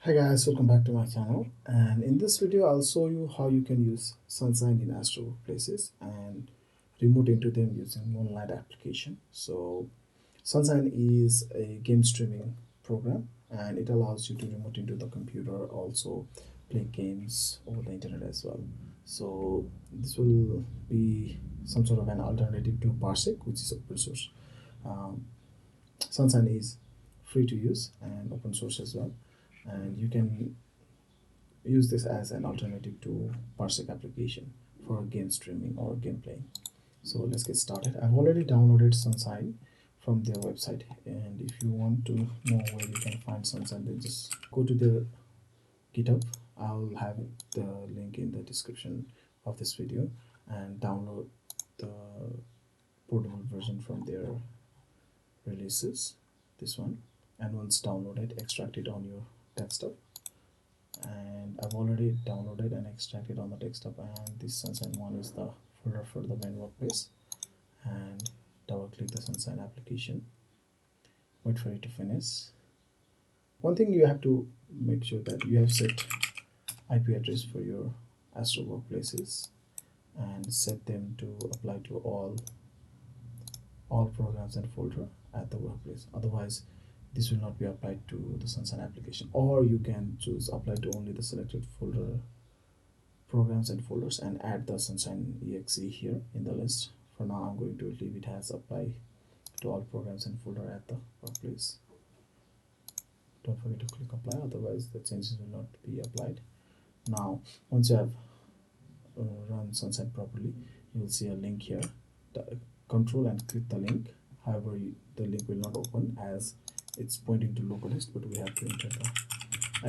Hi guys, welcome back to my channel, and in this video I'll show you how you can use Sunshine in Astro Workplaces and remote into them using Moonlight application. So Sunshine is a game streaming program and it allows you to remote into the computer, also play games over the internet as well. So this will be some sort of an alternative to Parsec, which is open source. um, Sunshine is free to use and open source as well, and you can use this as an alternative to Parsec application for game streaming or game playing. So let's get started. I've already downloaded Sunshine from their website, and if you want to know where you can find Sunshine, then just go to their GitHub. I'll have the link in the description of this video, and download the portable version from their releases, this one. And once downloaded, extract it on your desktop, and I've already downloaded and extracted on the desktop, and this Sunshine one is the folder for the main workplace. And double click the Sunshine application, wait for it to finish. One thing you have to make sure that you have set IP address for your Astro workplaces and set them to apply to all programs and folder at the workplace. Otherwise this will not be applied to the Sunshine application, or you can choose apply to only the selected folder programs and folders and add the Sunshine exe here in the list. For now I'm going to leave it as apply to all programs and folder at the workplace. Don't forget to click apply, otherwise the changes will not be applied. Now once you have run Sunshine properly, you will see a link here. Control and click the link. However, the link will not open as it's pointing to localhost, but we have to enter the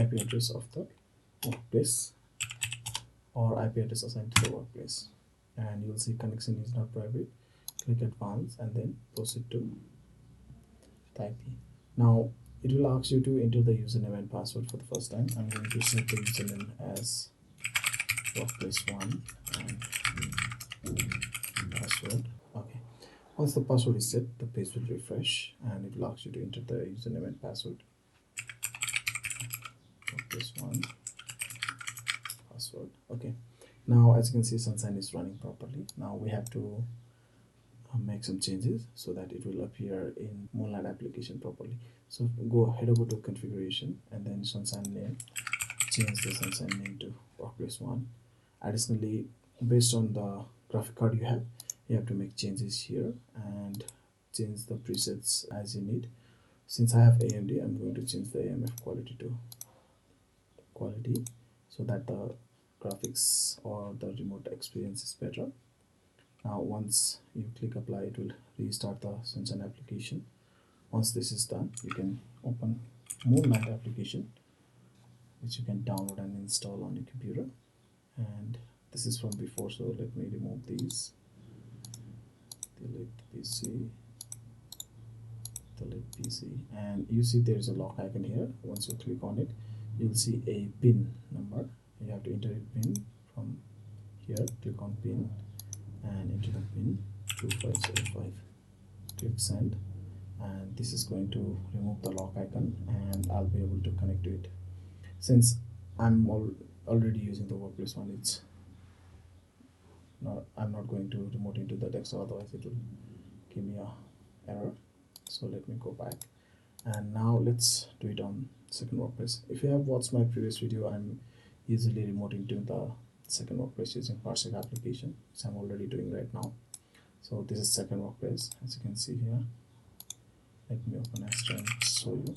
IP address of the workplace or IP address assigned to the workplace. And you will see connection is not private. Click advanced and then proceed to the IP. Now it will ask you to enter the username and password for the first time. I'm going to set the username as workplace1 and password. Okay. Once the password is set, the page will refresh and it will ask you to enter the username and password. Workplace1 password. Okay. Now as you can see, Sunshine is running properly. Now we have to make some changes so that it will appear in Moonlight application properly. So head over to configuration and then Sunshine name, change the Sunshine name to workplace1. Additionally, based on the graphic card you have to make changes here and change the presets as you need. Since I have AMD, I'm going to change the AMF quality to quality so that the graphics or the remote experience is better. Now once you click apply, it will restart the Sunshine application. Once this is done, you can open Moonlight application, which you can download and install on your computer. And this is from before, so let me remove these. Delete PC, delete PC, and you see there is a lock icon here. Once you click on it, you'll see a pin number. You have to enter a pin from here. Click on pin and enter the pin 2505. Click send, and this is going to remove the lock icon and I'll be able to connect to it. Since I'm already using the workplace one, I'm not going to remote into the desktop, otherwise it will give me a error. So let me go back, and now let's do it on second workplace. If you have watched my previous video, I'm easily remoting to the second workplace using Parsec application, which I'm already doing right now. So this is second workplace, as you can see here. Let me open Aster and show you.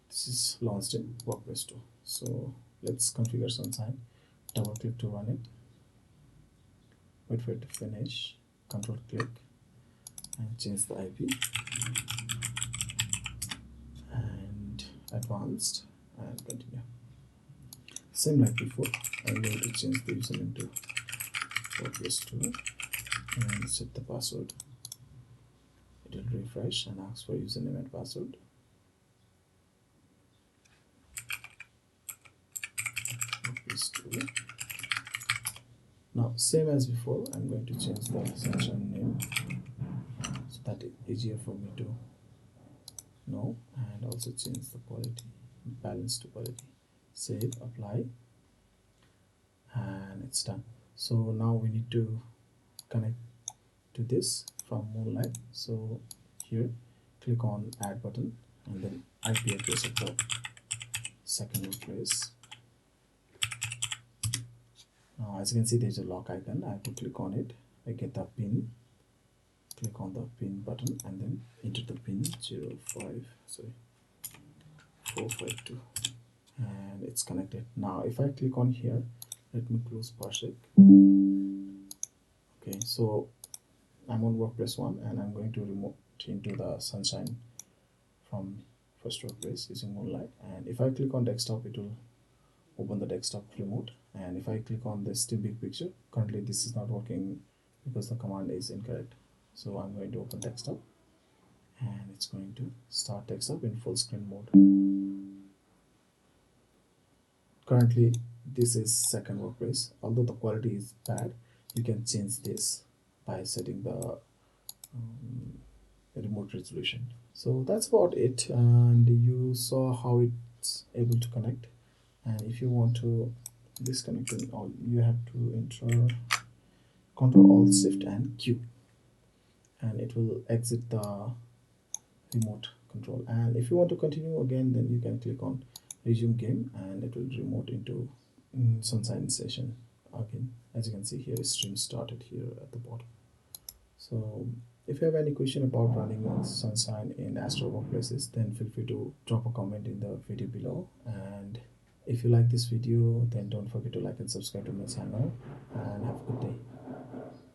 This is launched in workplace 2. So let's configure Sunshine. Double click to run it, wait for it to finish, control click and change the IP and advanced and continue. Same like before, I'm going to change the username to workplace2 and set the password. It will refresh and ask for username and password. Workplace2. Now same as before, I'm going to change the Sunshine name so that it's easier for me to know, and also also change the quality, balance to quality. Save, apply, and it's done. So now we need to connect to this from Moonlight. So here, click on add button and then IP address of the second workplace. Now as you can see, there's a lock icon. I have to click on it. I get the pin. Click on the pin button and then enter the pin 452, and it's connected. Now if I click on here, let me close Parsec. Okay, so I'm on workplace 1 and I'm going to remote into the Sunshine from first workplace using Moonlight. And if I click on desktop, it will open the desktop remote. And if I click on this too big picture, currently this is not working because the command is incorrect. So I'm going to open desktop and it's going to start desktop in full screen mode. Currently this is second workplace. Although the quality is bad, you can change this by setting the remote resolution. So that's about it, and you saw how it's able to connect. And if you want to disconnect it, all you have to enter Ctrl Alt Shift and Q, and it will exit the remote control. And if you want to continue again, then you can click on resume game and it will remote into Sunshine session again. As you can see here, stream started here at the bottom. So if you have any question about running Sunshine in Astro workplaces, then feel free to drop a comment in the video below. And if you like this video, then don't forget to like and subscribe to my channel, and have a good day.